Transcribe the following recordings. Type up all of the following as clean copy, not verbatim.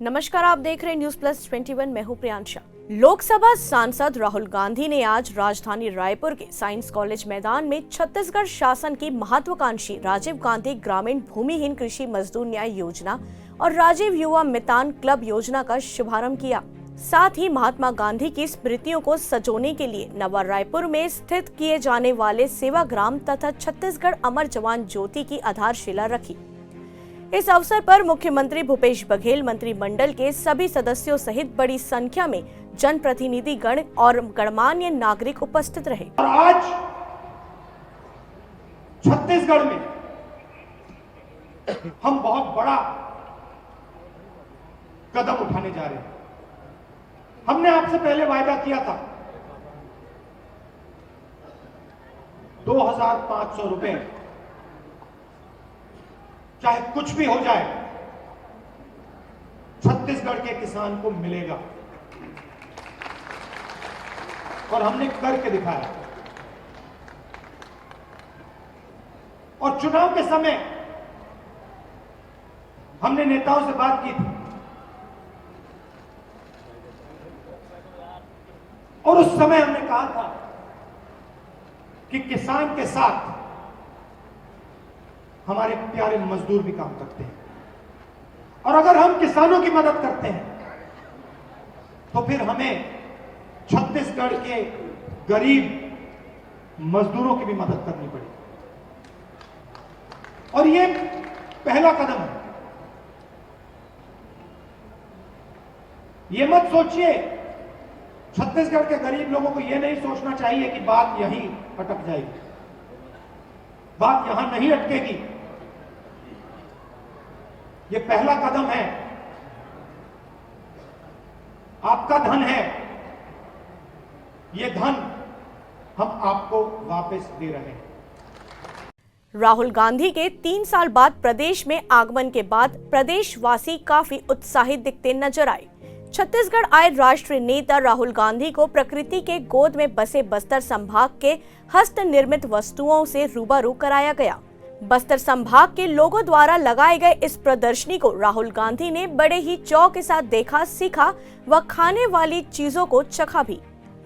नमस्कार, आप देख रहे हैं न्यूज प्लस 21। मैं हूं प्रियांशा। लोकसभा सांसद राहुल गांधी ने आज राजधानी रायपुर के साइंस कॉलेज मैदान में छत्तीसगढ़ शासन की महत्वाकांक्षी राजीव गांधी ग्रामीण भूमिहीन कृषि मजदूर न्याय योजना और राजीव युवा मितान क्लब योजना का शुभारंभ किया। साथ ही महात्मा गांधी की स्मृतियों को सजोने के लिए नवा रायपुर में स्थित किए जाने वाले सेवाग्राम तथा छत्तीसगढ़ अमर जवान ज्योति की आधारशिला रखी। इस अवसर पर मुख्यमंत्री भूपेश बघेल, मंत्रिमंडल के सभी सदस्यों सहित बड़ी संख्या में जनप्रतिनिधि गण और गणमान्य नागरिक उपस्थित रहे। और आज छत्तीसगढ़ में हम बहुत बड़ा कदम उठाने जा रहे हैं। हमने आपसे पहले वायदा किया था 2,500 रुपए, चाहे कुछ भी हो जाए, छत्तीसगढ़ के किसान को मिलेगा और हमने करके दिखाया। और चुनाव के समय हमने नेताओं से बात की थी और उस समय हमने कहा था कि किसान के साथ हमारे प्यारे मजदूर भी काम करते हैं और अगर हम किसानों की मदद करते हैं तो फिर हमें छत्तीसगढ़ के गरीब मजदूरों की भी मदद करनी पड़ेगी। और ये पहला कदम है। ये मत सोचिए, छत्तीसगढ़ के गरीब लोगों को यह नहीं सोचना चाहिए कि बात यहीं अटक जाएगी। बात यहां नहीं अटकेगी। ये पहला कदम है। आपका धन है, ये धन हम आपको वापस दे रहे हैं। राहुल गांधी के 3 साल बाद प्रदेश में आगमन के बाद प्रदेशवासी काफी उत्साहित दिखते नजर आए। छत्तीसगढ़ आए राष्ट्रीय नेता राहुल गांधी को प्रकृति के गोद में बसे बस्तर संभाग के हस्त निर्मित वस्तुओं से रूबरू कराया गया। बस्तर संभाग के लोगों द्वारा लगाए गए इस प्रदर्शनी को राहुल गांधी ने बड़े ही चाव के साथ देखा, सीखा व खाने वाली चीजों को चखा भी।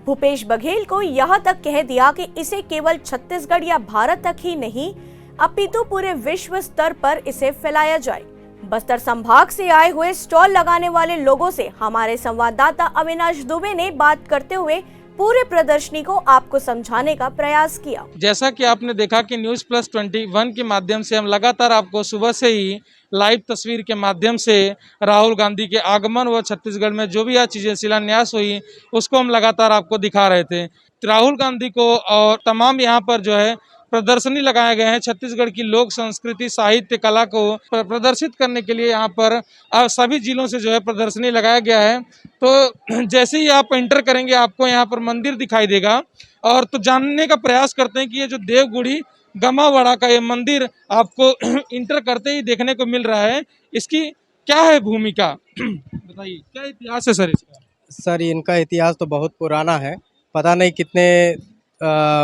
भूपेश बघेल को यहाँ तक कह दिया कि इसे केवल छत्तीसगढ़ या भारत तक ही नहीं अपितु पूरे विश्व स्तर पर इसे फैलाया जाए। बस्तर संभाग से आए हुए स्टॉल लगाने वाले लोगों से हमारे संवाददाता अविनाश दुबे ने बात करते हुए पूरे प्रदर्शनी को आपको समझाने का प्रयास किया। जैसा कि आपने देखा कि न्यूज प्लस 21 के माध्यम से हम लगातार आपको सुबह से ही लाइव तस्वीर के माध्यम से राहुल गांधी के आगमन व छत्तीसगढ़ में जो भी यह चीजें शिलान्यास हुई उसको हम लगातार आपको दिखा रहे थे। राहुल गांधी को और तमाम यहाँ पर जो है प्रदर्शनी लगाए गए हैं। छत्तीसगढ़ की लोक संस्कृति, साहित्य, कला को प्रदर्शित करने के लिए यहाँ पर सभी जिलों से जो है प्रदर्शनी लगाया गया है। तो जैसे ही आप एंटर करेंगे आपको यहाँ पर मंदिर दिखाई देगा और तो जानने का प्रयास करते हैं कि ये जो देवगुड़ी गमावाड़ा का ये मंदिर आपको इंटर करते ही देखने को मिल रहा है, इसकी क्या है भूमिका बताइए, क्या इतिहास है सर इसका? सर इनका इतिहास तो बहुत पुराना है। पता नहीं कितने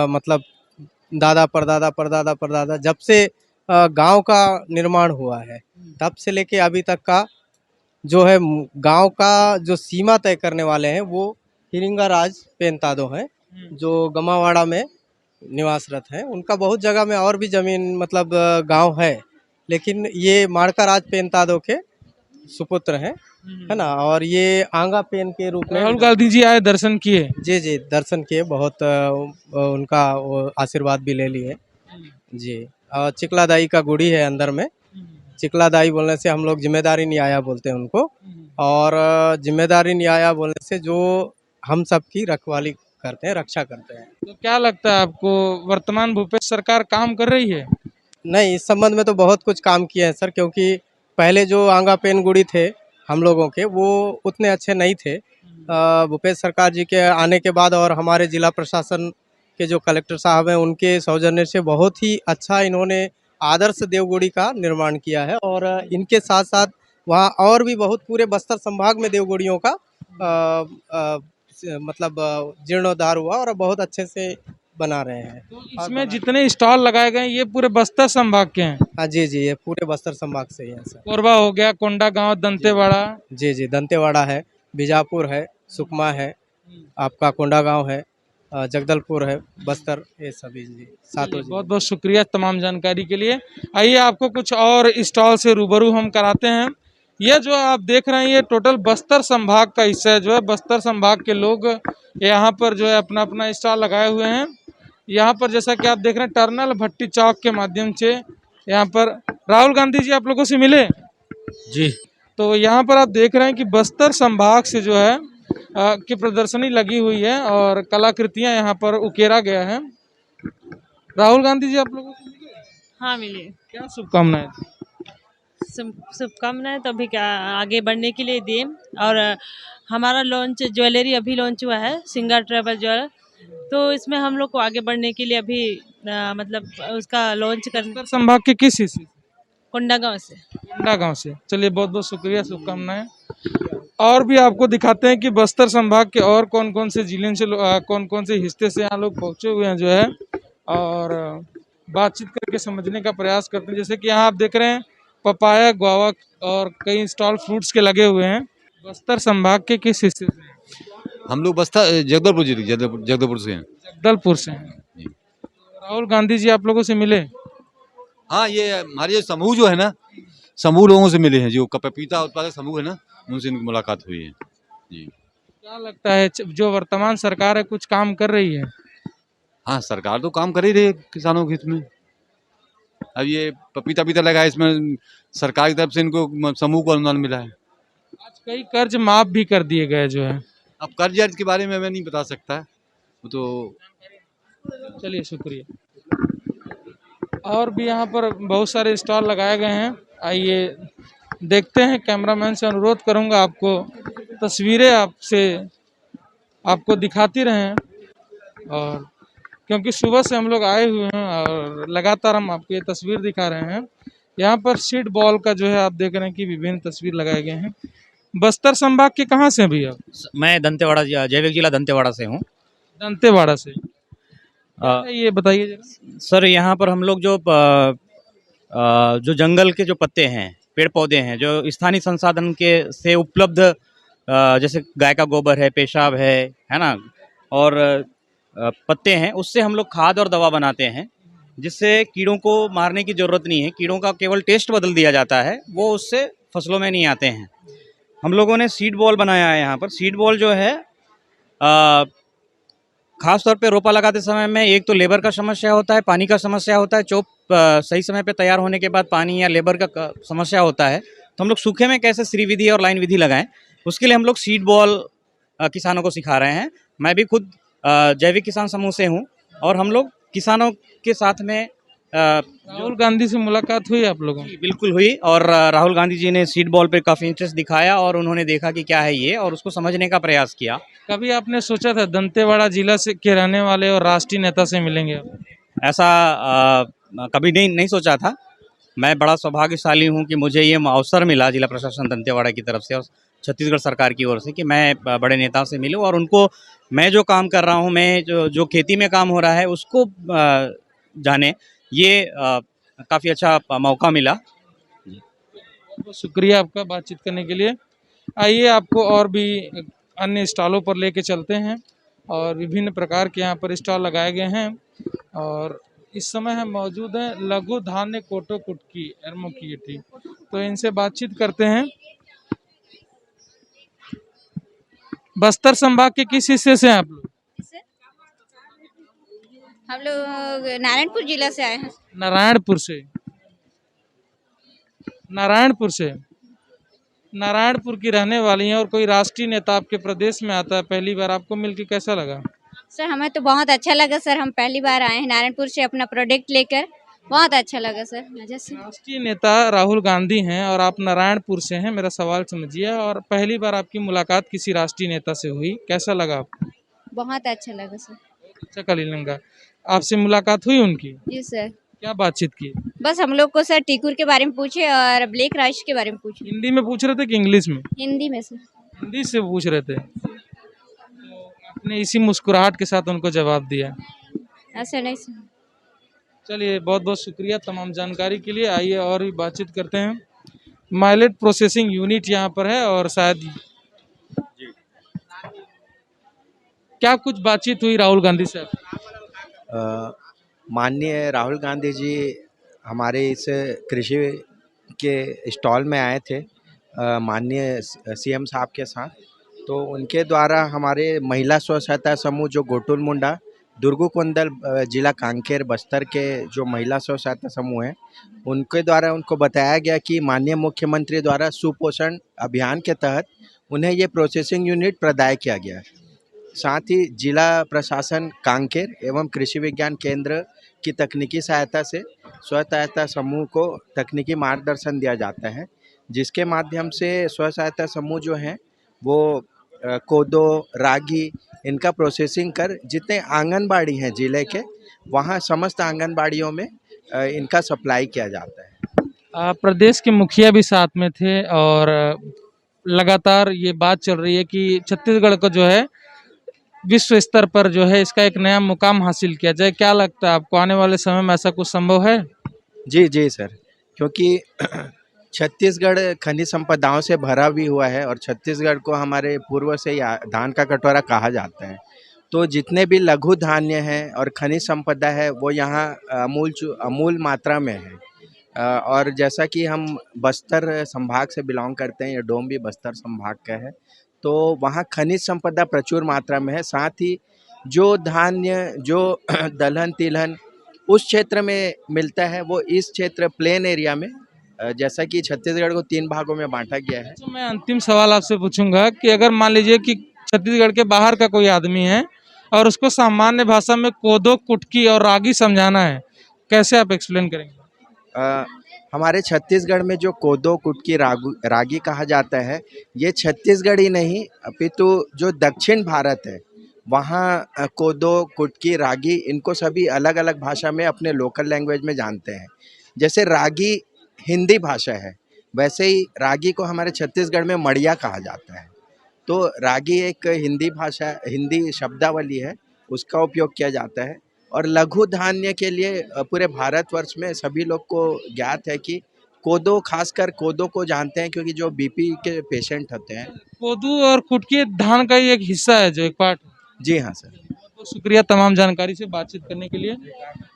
मतलब दादा परदादा जब से गांव का निर्माण हुआ है तब से लेके अभी तक का जो है गांव का जो सीमा तय करने वाले हैं वो हिरिंगा राज पेंतादो हैं जो गमावाड़ा में निवासरत हैं। उनका बहुत जगह में और भी जमीन मतलब गांव है, लेकिन ये माड़का राज पेंतादो के सुपुत्र हैं, है ना। और ये आंगा पेन के रूप में राहुल गांधी जी आए, दर्शन किए। जी दर्शन किए, बहुत उनका आशीर्वाद भी ले लिए जी। और चिकलादाई का गुड़ी है अंदर में। चिकलादाई बोलने से हम लोग जिम्मेदारी न्याया बोलते हैं उनको, और जिम्मेदारी न्याया बोलने से जो हम सब की रखवाली करते हैं, रक्षा करते हैं। तो क्या लगता है आपको, वर्तमान भूपेश सरकार काम कर रही है? नहीं, इस संबंध में तो बहुत कुछ काम किए हैं सर, क्योंकि पहले जो आंगा पेन गुड़ी थे हम लोगों के वो उतने अच्छे नहीं थे। भूपेश सरकार जी के आने के बाद और हमारे जिला प्रशासन के जो कलेक्टर साहब हैं उनके सौजन्य से बहुत ही अच्छा इन्होंने आदर्श देवगुड़ी का निर्माण किया है। और इनके साथ साथ वहाँ और भी बहुत पूरे बस्तर संभाग में देवगुड़ियों का मतलब जीर्णोद्धार हुआ और बहुत अच्छे से बना रहे हैं। तो इसमें जितने स्टॉल लगाए गए हैं ये पूरे बस्तर संभाग के हैं। हाँ जी जी, ये पूरे बस्तर संभाग से ही है सर। कोरबा हो गया, कोंडागांव, दंतेवाड़ा। जी जी, दंतेवाड़ा है, बीजापुर है, सुकमा है, आपका कोंडागांव है, जगदलपुर है, बस्तर, ये सभी जी सातों जी। बहुत बहुत शुक्रिया तमाम जानकारी के लिए। आइए आपको कुछ और स्टॉल से रूबरू हम कराते हैं। ये जो आप देख रहे हैं ये टोटल बस्तर संभाग का हिस्सा है। जो है बस्तर संभाग के लोग यहाँ पर जो है अपना अपना स्टॉल लगाए हुए हैं। यहाँ पर जैसा कि आप देख रहे हैं टर्नल भट्टी चौक के माध्यम से यहाँ पर राहुल गांधी जी आप लोगों से मिले जी। तो यहाँ पर आप देख रहे हैं कि बस्तर संभाग से जो है की प्रदर्शनी लगी हुई है और कलाकृतियाँ यहाँ पर उकेरा गया है। राहुल गांधी जी आप लोगों से मिले? हाँ मिले। क्या शुभकामनाएं? शुभकामनाएं तो अभी क्या आगे बढ़ने के लिए दिए। और हमारा लॉन्च ज्वेलरी अभी लॉन्च हुआ है, सिंगर ट्रेवल ज्वेलर। तो इसमें हम लोग को आगे बढ़ने के लिए अभी मतलब उसका लॉन्च कर बस्तर संभाग के किस हिस्से से? कोंडागांव से। कोंडागांव से। चलिए बहुत बहुत शुक्रिया, शुभकामनाएं। और भी आपको दिखाते हैं कि बस्तर संभाग के और कौन कौन से जिले से कौन कौन से हिस्से से यहाँ लोग पहुँचे हुए हैं जो है, और बातचीत करके समझने का प्रयास करते हैं। जैसे कि यहाँ आप देख रहे हैं पपाया, गुआवा और कई स्टॉल फ्रूट्स के लगे हुए हैं। बस्तर संभाग के किस हिस्से से? हम लोग बस्तर जगदलपुर जिले जगदलपुर से हैं। जगदलपुर से हैं। जी। राहुल गांधी जी आप लोगों से मिले? हाँ, ये हमारे ये समूह जो है ना, समूह लोगों से मिले हैं, जो पपीता उत्पादक समूह है ना, उनसे इनकी मुलाकात हुई है। जी। क्या लगता है जो वर्तमान सरकार है कुछ काम कर रही है? हाँ, सरकार तो काम कर ही रही है किसानों के हित में। अब ये पपीता लगा है, इसमें सरकार की तरफ से इनको समूह को अनुदान मिला है। आज कई कर्ज माफ भी कर दिए गए जो है। अब कर्ज के बारे में मैं नहीं बता सकता, वो तो। चलिए शुक्रिया। और भी यहाँ पर बहुत सारे स्टॉल लगाए गए हैं। आइए देखते हैं। कैमरामैन से अनुरोध करूंगा आपको तस्वीरें आपको दिखाती रहें, और क्योंकि सुबह से हम लोग आए हुए हैं और लगातार हम आपको ये तस्वीर दिखा रहे हैं। यहाँ पर सीड बॉल का जो है आप देख रहे हैं कि विभिन्न तस्वीर लगाए गए हैं। बस्तर संभाग के कहाँ से हैं भैया? मैं दंतेवाड़ा जैविक जिला दंतेवाड़ा से हूँ। दंतेवाड़ा से। ये बताइए जरा। सर यहाँ पर हम लोग जो जंगल के जो पत्ते हैं, पेड़ पौधे हैं, जो स्थानीय संसाधन के से उपलब्ध, जैसे गाय का गोबर है, पेशाब है ना, और पत्ते हैं, उससे हम लोग खाद और दवा बनाते हैं, जिससे कीड़ों को मारने की ज़रूरत नहीं है। कीड़ों का केवल टेस्ट बदल दिया जाता है, वो उससे फसलों में नहीं आते हैं। हम लोगों ने सीड बॉल बनाया है। यहाँ पर सीड बॉल जो है खास तौर पे रोपा लगाते समय में एक तो लेबर का समस्या होता है, पानी का समस्या होता है। चोप सही समय पे तैयार होने के बाद पानी या लेबर का समस्या होता है। तो हम लोग सूखे में कैसे श्री विधि और लाइन विधि लगाएं, उसके लिए हम लोग सीड बॉल किसानों को सिखा रहे हैं। मैं भी खुद जैविक किसान समूह से हूँ, और हम लोग किसानों के साथ में राहुल गांधी से मुलाकात हुई आप लोगों की? बिल्कुल हुई, और राहुल गांधी जी ने सीड बॉल पे काफ़ी इंटरेस्ट दिखाया, और उन्होंने देखा कि क्या है ये, और उसको समझने का प्रयास किया। कभी आपने सोचा था दंतेवाड़ा जिला से के रहने वाले और राष्ट्रीय नेता से मिलेंगे आप? ऐसा कभी नहीं सोचा था। मैं बड़ा सौभाग्यशाली हूँ कि मुझे ये अवसर मिला जिला प्रशासन दंतेवाड़ा की तरफ से और छत्तीसगढ़ सरकार की ओर से कि मैं बड़े नेताओं से मिलूँ, और उनको मैं जो काम कर रहा हूँ, मैं जो खेती में काम हो रहा है उसको जाने। ये काफ़ी अच्छा मौका मिला। बहुत शुक्रिया आपका बातचीत करने के लिए। आइए आपको और भी अन्य स्टॉलों पर लेके चलते हैं, और विभिन्न प्रकार के यहाँ पर स्टॉल लगाए गए हैं। और इस समय हम मौजूद हैं लघु धान्य कोटो कुटकी एरमो की टी, तो इनसे बातचीत करते हैं। बस्तर संभाग के किस हिस्से से हैं आप लोग? हम लोग नारायणपुर जिला से आए हैं। नारायणपुर से। नारायणपुर की रहने वाली हैं, और कोई राष्ट्रीय नेता आपके प्रदेश में आता है, पहली बार आपको मिलकर कैसा लगा? सर हमें तो बहुत अच्छा लगा सर। हम पहली बार आए हैं नारायणपुर से अपना प्रोडक्ट लेकर, बहुत अच्छा लगा सर। राष्ट्रीय नेता राहुल गांधी हैं और आप नारायणपुर से हैं। मेरा सवाल समझिए, और पहली बार आपकी मुलाकात किसी राष्ट्रीय नेता से हुई, कैसा लगा आपको? बहुत अच्छा लगा सर। अच्छा कलिंगा, आपसे मुलाकात हुई उनकी? जी सर। क्या बातचीत की? बस हम लोग को सर टीकुर के बारे में पूछे और ब्लैक राइस के बारे में पूछे। हिंदी में पूछ रहे थे कि इंग्लिश में? हिंदी में सर। हिंदी से पूछ रहे थे, तो आपने इसी मुस्कुराहट के साथ उनको जवाब दिया। ऐसे नहीं सर। चलिए, बहुत बहुत शुक्रिया तमाम जानकारी के लिए। आइए और भी बातचीत करते हैं। माइलेट प्रोसेसिंग यूनिट यहाँ पर है और शायद क्या कुछ बातचीत हुई राहुल गांधी साहब? माननीय राहुल गांधी जी हमारे इस कृषि के स्टॉल में आए थे माननीय सीएम साहब के साथ। तो उनके द्वारा हमारे महिला स्व सहायता समूह जो गोटुल मुंडा दुर्गुकुंडल जिला कांकेर बस्तर के जो महिला स्व सहायता समूह हैं, उनके द्वारा उनको बताया गया कि माननीय मुख्यमंत्री द्वारा सुपोषण अभियान के तहत उन्हें ये प्रोसेसिंग यूनिट प्रदाय किया गया है। साथ ही जिला प्रशासन कांकेर एवं कृषि विज्ञान केंद्र की तकनीकी सहायता से स्व सहायता समूह को तकनीकी मार्गदर्शन दिया जाता है, जिसके माध्यम से स्व सहायता समूह जो हैं वो कोदो, रागी इनका प्रोसेसिंग कर जितने आंगनबाड़ी हैं जिले के, वहाँ समस्त आंगनबाड़ियों में इनका सप्लाई किया जाता है। प्रदेश के मुखिया भी साथ में थे और लगातार ये बात चल रही है कि छत्तीसगढ़ को जो है विश्व स्तर पर जो है इसका एक नया मुकाम हासिल किया जाए। क्या लगता है आपको, आने वाले समय में ऐसा कुछ संभव है? जी जी सर, क्योंकि छत्तीसगढ़ खनिज संपदाओं से भरा भी हुआ है और छत्तीसगढ़ को हमारे पूर्व से ही धान का कटोरा कहा जाता है। तो जितने भी लघु धान्य हैं और खनिज संपदा है वो यहाँ अमूल मात्रा में है। और जैसा कि हम बस्तर संभाग से बिलोंग करते हैं, ये डोम भी बस्तर संभाग का है, तो वहाँ खनिज संपदा प्रचुर मात्रा में है। साथ ही जो धान्य जो दलहन तिलहन उस क्षेत्र में मिलता है वो इस क्षेत्र प्लेन एरिया में, जैसा कि छत्तीसगढ़ को 3 भागों में बांटा गया है। तो मैं अंतिम सवाल आपसे पूछूंगा कि अगर मान लीजिए कि छत्तीसगढ़ के बाहर का कोई आदमी है और उसको सामान्य भाषा में कोदो, कुटकी और रागी समझाना है, कैसे आप एक्सप्लेन करेंगे? हमारे छत्तीसगढ़ में जो कोदो, कुटकी, रागी कहा जाता है, ये छत्तीसगढ़ ही नहीं अपितु जो दक्षिण भारत है वहाँ कोदो, कुटकी, रागी इनको सभी अलग अलग भाषा में अपने लोकल लैंग्वेज में जानते हैं। जैसे रागी हिंदी भाषा है, वैसे ही रागी को हमारे छत्तीसगढ़ में मड़िया कहा जाता है। तो रागी एक हिंदी शब्दावली है, उसका उपयोग किया जाता है। और लघु धान्य के लिए पूरे भारतवर्ष में सभी लोग को ज्ञात है कि कोदो, खासकर कोदो को जानते हैं क्योंकि जो बीपी के पेशेंट होते हैं। कोदू और कुटकी धान का ही एक हिस्सा है, जो एक पार्ट। जी हाँ सर। बहुत शुक्रिया तमाम जानकारी से बातचीत करने के लिए।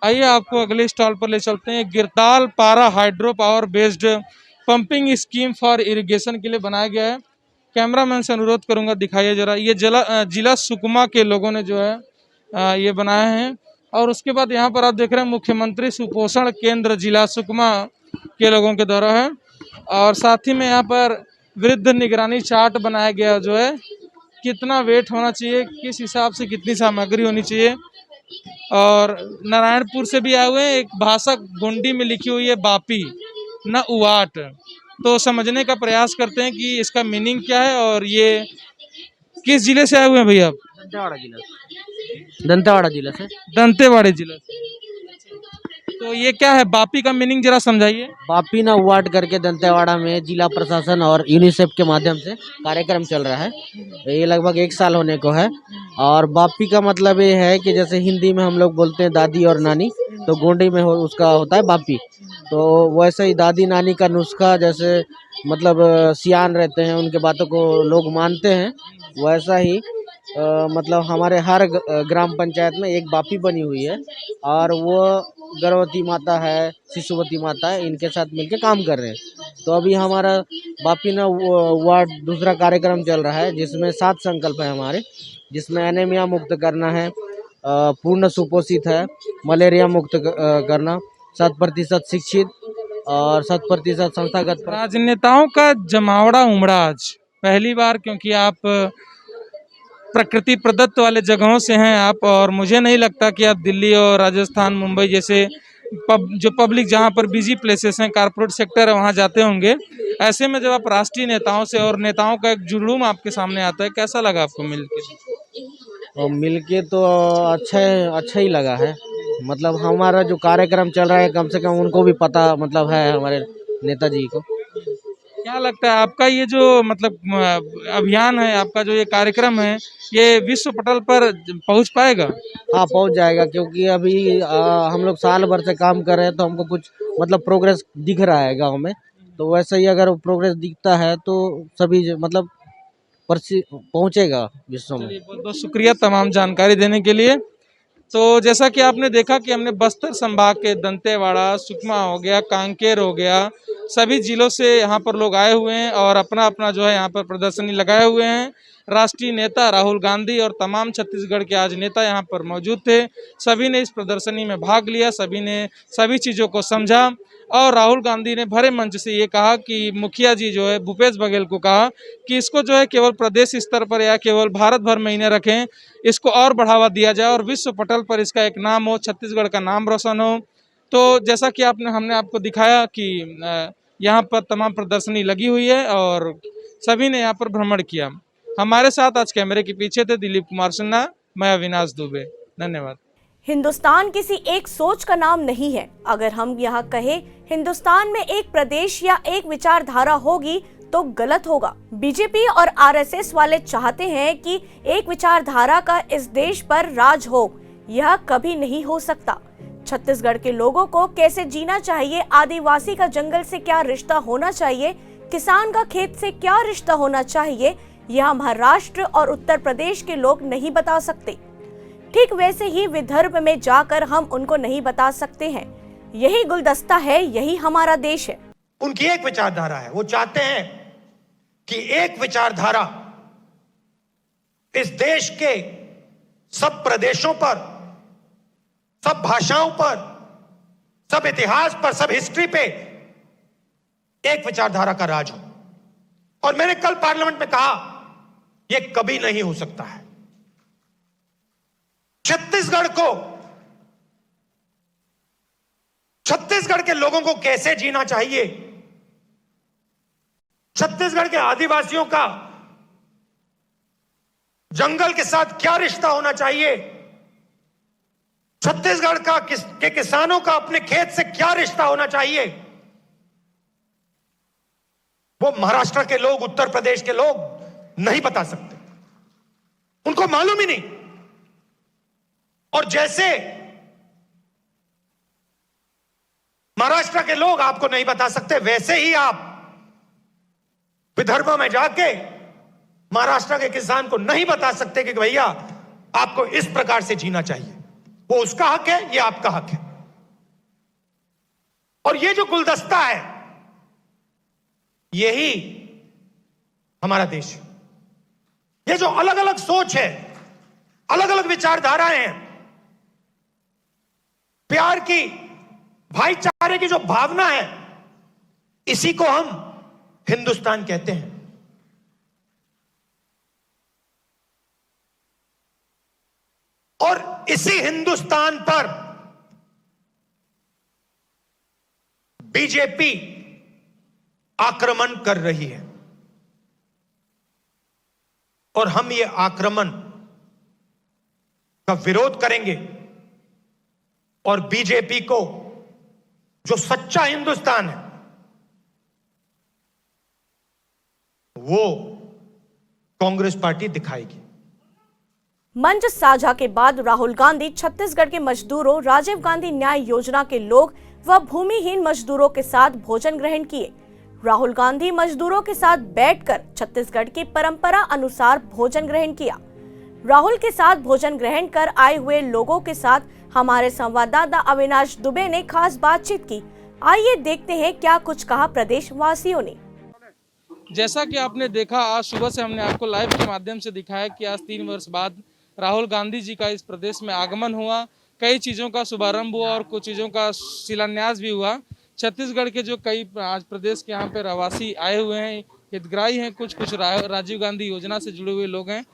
आइए आपको अगले स्टॉल पर ले चलते हैं। गिरताल पारा hydro power based pumping scheme for irrigation के लिए बनाया गया है। कैमरामैन से अनुरोध करूंगा, दिखाइए जरा। ये जिला सुकमा के लोगों ने जो है ये बनाए हैं। और उसके बाद यहाँ पर आप देख रहे हैं मुख्यमंत्री सुपोषण केंद्र जिला सुकमा के लोगों के द्वारा है। और साथ ही में यहाँ पर वृद्ध निगरानी चार्ट बनाया गया, जो है कितना वेट होना चाहिए, किस हिसाब से कितनी सामग्री होनी चाहिए। और नारायणपुर से भी आए हुए हैं। एक भाषा गोंडी में लिखी हुई है बापी न उवाट, तो समझने का प्रयास करते हैं कि इसका मीनिंग क्या है। और ये किस जिले से आए हुए हैं भैया आप? दंतेवाड़ा जिला से। दंतेवाड़े जिला से। तो ये क्या है, बापी का मीनिंग जरा समझाइए। बापी ना वार्ड करके दंतेवाड़ा में जिला प्रशासन और यूनिसेफ के माध्यम से कार्यक्रम चल रहा है। ये लगभग 1 साल होने को है। और बापी का मतलब ये है कि जैसे हिंदी में हम लोग बोलते हैं दादी और नानी, तो गोंडी में उसका होता है बापी। तो वैसे ही दादी नानी का नुस्खा, जैसे मतलब सियान रहते हैं उनके बातों को लोग मानते हैं, वैसा ही मतलब हमारे हर ग्राम पंचायत में एक बापी बनी हुई है। और वो गर्भवती माता है, शिशुवती माता है, इनके साथ मिलके काम कर रहे हैं। तो अभी हमारा बापी ना वार्ड दूसरा कार्यक्रम चल रहा है, जिसमें 7 संकल्प है हमारे, जिसमें एनीमिया मुक्त करना है, पूर्ण सुपोषित है, मलेरिया मुक्त करना, 100% शिक्षित और 100% संस्थागत। राजनेताओं का जमावड़ा उमड़ा आज पहली बार, क्योंकि आप प्रकृति प्रदत्त वाले जगहों से हैं आप। और मुझे नहीं लगता कि आप दिल्ली और राजस्थान, मुंबई जैसे जो पब्लिक जहां पर बिजी प्लेसेस हैं, कारपोरेट सेक्टर है, वहां जाते होंगे। ऐसे में जब आप राष्ट्रीय नेताओं से और नेताओं का एक जुलूम आपके सामने आता है, कैसा लगा आपको मिलके? मिलके तो अच्छा ही लगा है। मतलब हमारा जो कार्यक्रम चल रहा है, कम से कम उनको भी पता मतलब है हमारे नेताजी को। क्या लगता है आपका ये जो मतलब अभियान है, आपका जो ये कार्यक्रम है, ये विश्व पटल पर पहुंच पाएगा? हाँ पहुंच जाएगा, क्योंकि अभी हम लोग साल भर से काम कर रहे हैं तो हमको कुछ मतलब प्रोग्रेस दिख रहा है गांव में। तो वैसे ही अगर प्रोग्रेस दिखता है तो सभी मतलब पहुंचेगा विश्व में। चलिए, बहुत बहुत शुक्रिया तमाम जानकारी देने के लिए। तो जैसा कि आपने देखा कि हमने बस्तर संभाग के दंतेवाड़ा, सुकमा हो गया, कांकेर हो गया, सभी जिलों से यहाँ पर लोग आए हुए हैं और अपना अपना जो है यहाँ पर प्रदर्शनी लगाए हुए हैं। राष्ट्रीय नेता राहुल गांधी और तमाम छत्तीसगढ़ के आज नेता यहाँ पर मौजूद थे। सभी ने इस प्रदर्शनी में भाग लिया, सभी ने सभी चीज़ों को समझा और राहुल गांधी ने भरे मंच से ये कहा कि मुखिया जी जो है भूपेश बघेल को कहा कि इसको जो है केवल प्रदेश स्तर पर या केवल भारत भर में ही न रखें, इसको और बढ़ावा दिया जाए और विश्व पटल पर इसका एक नाम हो, छत्तीसगढ़ का नाम रोशन हो। तो जैसा कि हमने आपको दिखाया कि यहाँ पर तमाम प्रदर्शनी लगी हुई है और सभी ने यहाँ पर भ्रमण किया। हमारे साथ आज कैमरे के पीछे थे दिलीप कुमार सिन्हा, मैं अविनाश दुबे। धन्यवाद। हिंदुस्तान किसी एक सोच का नाम नहीं है। अगर हम यहाँ कहें हिंदुस्तान में एक प्रदेश या एक विचारधारा होगी तो गलत होगा। बीजेपी और आरएसएस वाले चाहते हैं कि एक विचारधारा का इस देश पर राज हो। यह कभी नहीं हो सकता। छत्तीसगढ़ के लोगों को कैसे जीना चाहिए, आदिवासी का जंगल से क्या रिश्ता होना चाहिए, किसान का खेत से क्या रिश्ता होना चाहिए, यह महाराष्ट्र और उत्तर प्रदेश के लोग नहीं बता सकते। ठीक वैसे ही विदर्भ में जाकर हम उनको नहीं बता सकते हैं। यही गुलदस्ता है, यही हमारा देश है। उनकी एक विचारधारा है, वो चाहते हैं कि एक विचारधारा इस देश के सब प्रदेशों पर, सब भाषाओं पर, सब इतिहास पर, सब हिस्ट्री पे एक विचारधारा का राज हो। और मैंने कल पार्लियामेंट में कहा यह कभी नहीं हो सकता है। छत्तीसगढ़ के लोगों को कैसे जीना चाहिए, छत्तीसगढ़ के आदिवासियों का जंगल के साथ क्या रिश्ता होना चाहिए, छत्तीसगढ़ के किसानों का अपने खेत से क्या रिश्ता होना चाहिए, वो महाराष्ट्र के लोग, उत्तर प्रदेश के लोग नहीं बता सकते। उनको मालूम ही नहीं। और जैसे महाराष्ट्र के लोग आपको नहीं बता सकते, वैसे ही आप विदर्भ में जाके महाराष्ट्र के किसान को नहीं बता सकते कि भैया आपको इस प्रकार से जीना चाहिए। वो उसका हक है, ये आपका हक है। और ये जो गुलदस्ता है, यही हमारा देश है। ये जो अलग अलग सोच है, अलग अलग विचारधाराएं हैं, प्यार की, भाईचारे की जो भावना है, इसी को हम हिंदुस्तान कहते हैं। और इसी हिंदुस्तान पर बीजेपी आक्रमण कर रही है और हम ये आक्रमण का विरोध करेंगे और बीजेपी को जो सच्चा हिंदुस्तान है वो कांग्रेस पार्टी दिखाएगी। मंच साझा के बाद राहुल गांधी छत्तीसगढ़ के मजदूरों, राजीव गांधी न्याय योजना के लोग व भूमिहीन मजदूरों के साथ भोजन ग्रहण किए। राहुल गांधी मजदूरों के साथ बैठकर छत्तीसगढ़ की परंपरा अनुसार भोजन ग्रहण किया। राहुल के साथ भोजन ग्रहण कर आए हुए लोगों के साथ हमारे संवाददाता अविनाश दुबे ने खास बातचीत की। आइए देखते हैं क्या कुछ कहा प्रदेशवासियों ने। जैसा कि आपने देखा, आज सुबह से हमने आपको लाइव के माध्यम से दिखाया कि आज 3 वर्ष बाद राहुल गांधी जी का इस प्रदेश में आगमन हुआ। कई चीज़ों का शुभारंभ हुआ और कुछ चीज़ों का शिलान्यास भी हुआ। छत्तीसगढ़ के जो कई आज प्रदेश के यहाँ पे रहवासी आए हुए हैं, हितग्राही हैं, कुछ राजीव गांधी योजना से जुड़े हुए लोग हैं।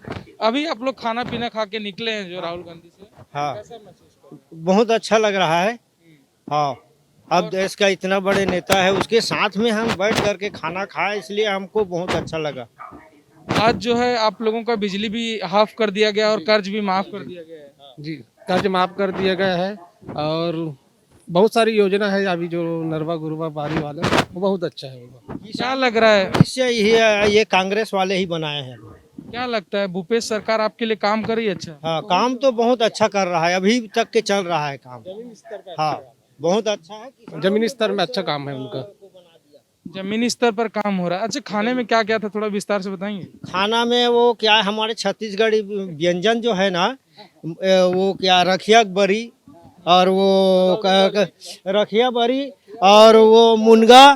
अभी आप लोग खाना पीना खा के निकले हैं जो राहुल गांधी से, हाँ, कैसा महसूस कर? बहुत अच्छा लग रहा है। हाँ, अब देश का इतना बड़े नेता है, उसके साथ में हम बैठ करके खाना खाए, इसलिए हमको बहुत अच्छा लगा। आज जो है आप लोगों का बिजली भी हाफ कर दिया गया और कर्ज भी माफ कर दिया गया है। जी, कर्ज माफ कर दिया गया है और बहुत सारी योजना है अभी जो नरवा गुरवा बारी वाला वो बहुत अच्छा है वो। क्या लग रहा है, इससे ये कांग्रेस वाले ही बनाए हैं। क्या लगता है भूपेश सरकार आपके लिए काम कर रही है? अच्छा, हाँ, काम तो बहुत अच्छा कर रहा है, अभी तक के चल रहा है काम। हाँ, बहुत अच्छा है, जमीनी स्तर में अच्छा काम है उनका। जमीनी स्तर पर काम हो रहा है। अच्छा, खाने में क्या क्या था, थोड़ा विस्तार से बताएंगे? खाना में वो क्या है, हमारे छत्तीसगढ़ी व्यंजन जो है ना, वो क्या रखिया बरी और वो रखिया बरी और वो मुनगा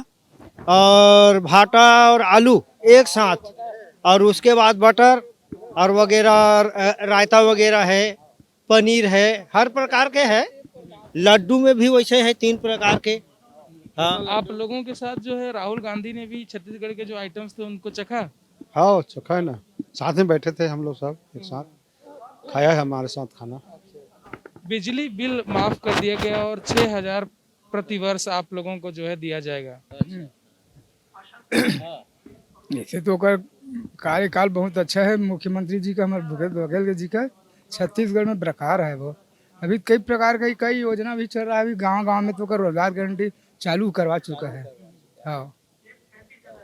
और भाटा और आलू एक साथ, और उसके बाद बटर और वगैरह रायता वगैरह है, पनीर है, हर प्रकार के है। लड्डू में भी वैसे है 3 प्रकार के। हाँ, आप लोगों के साथ जो है राहुल गांधी ने भी छत्तीसगढ़ के जो आइटम्स थे उनको चखा? हाँ चखा है ना, साथ में बैठे थे हम लोग सब एक साथ, खाया है हमारे साथ खाना। बिजली बिल माफ कर दिया गया और 6,000 प्रति वर्ष आप लोगों को जो है दिया जाएगा। ऐसे तो कर कार्यकाल बहुत अच्छा है मुख्यमंत्री जी का, हमारे भूपेश बघेल जी का। छत्तीसगढ़ में प्रकार है वो, अभी कई प्रकार की कई योजना भी चल रहा है। अभी गांव-गांव में तो कर रोजगार गारंटी चालू करवा चुका है। हाँ,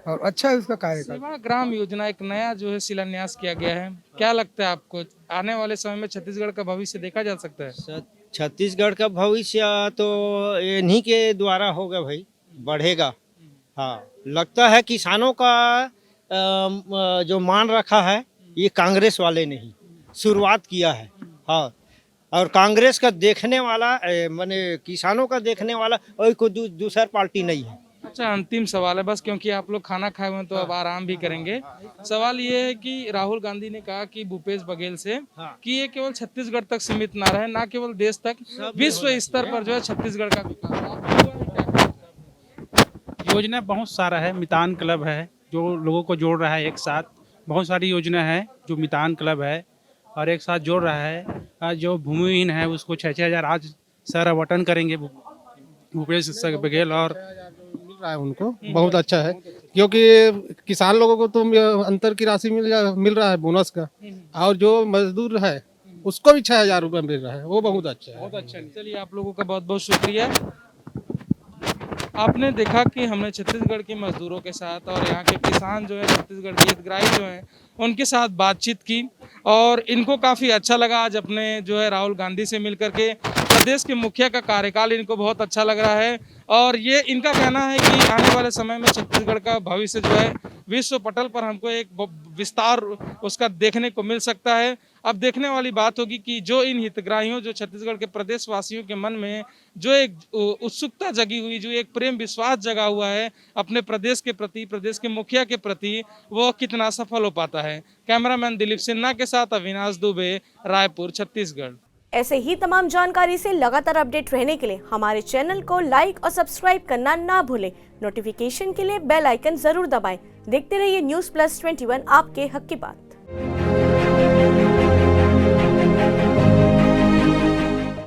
और अच्छा है उसका कार्यकाल। सेवा ग्राम योजना एक नया जो है शिलान्यास किया गया है, क्या लगता है आपको आने वाले समय में छत्तीसगढ़ का भविष्य देखा जा सकता है? छत्तीसगढ़ का भविष्य तो इन्हीं के द्वारा होगा भाई, बढ़ेगा। हाँ, लगता है किसानों का जो मान रखा है ये कांग्रेस वाले ने ही शुरुआत किया है। हाँ, और कांग्रेस का देखने वाला माने किसानों का देखने वाला और कोई दूसरा पार्टी नहीं है। अच्छा, अंतिम सवाल है बस, क्योंकि आप लोग खाना खाए हुए हैं तो अब आराम भी करेंगे। सवाल ये है कि राहुल गांधी ने कहा कि भूपेश बघेल से कि ये केवल छत्तीसगढ़ तक सीमित ना रहे, ना केवल देश तक, विश्व स्तर पर जो है छत्तीसगढ़ का विकास। योजना बहुत सारा है, मितान क्लब है जो लोगों को जोड़ रहा है एक साथ। बहुत सारी योजना है जो मितान क्लब है और एक साथ जोड़ रहा है। जो भूमिहीन है उसको 6,000 आज सर आवंटन करेंगे भूपेश बघेल, और मिल रहा है उनको, बहुत अच्छा है क्योंकि किसान लोगों को तो अंतर की राशि मिल रहा है बोनस का, और जो मजदूर है उसको भी 6,000 रुपये मिल रहा है, वो बहुत अच्छा है। बहुत अच्छा। चलिए, आप लोगों का बहुत बहुत शुक्रिया। आपने देखा कि हमने छत्तीसगढ़ के मजदूरों के साथ और यहाँ के किसान जो है, छत्तीसगढ़ के हितग्राही जो हैं उनके साथ बातचीत की और इनको काफ़ी अच्छा लगा। आज अपने जो है राहुल गांधी से मिलकर के प्रदेश के मुखिया का कार्यकाल इनको बहुत अच्छा लग रहा है और ये इनका कहना है कि आने वाले समय में छत्तीसगढ़ का भविष्य जो है विश्व पटल पर हमको एक विस्तार उसका देखने को मिल सकता है। अब देखने वाली बात होगी कि जो इन हितग्राहियों, जो छत्तीसगढ़ के प्रदेश वासियों के मन में जो एक उत्सुकता जगी हुई, जो एक प्रेम विश्वास जगा हुआ है अपने प्रदेश के प्रति, प्रदेश के मुखिया के प्रति, वो कितना सफल हो पाता है। कैमरामैन दिलीप सिन्हा के साथ अविनाश दुबे, रायपुर, छत्तीसगढ़। ऐसे ही तमाम जानकारी से लगातार अपडेट रहने के लिए हमारे चैनल को लाइक और सब्सक्राइब करना ना भूलें। नोटिफिकेशन के लिए बेल आइकन जरूर दबाएं। देखते रहिए न्यूज़ प्लस 21, आपके हक की बात।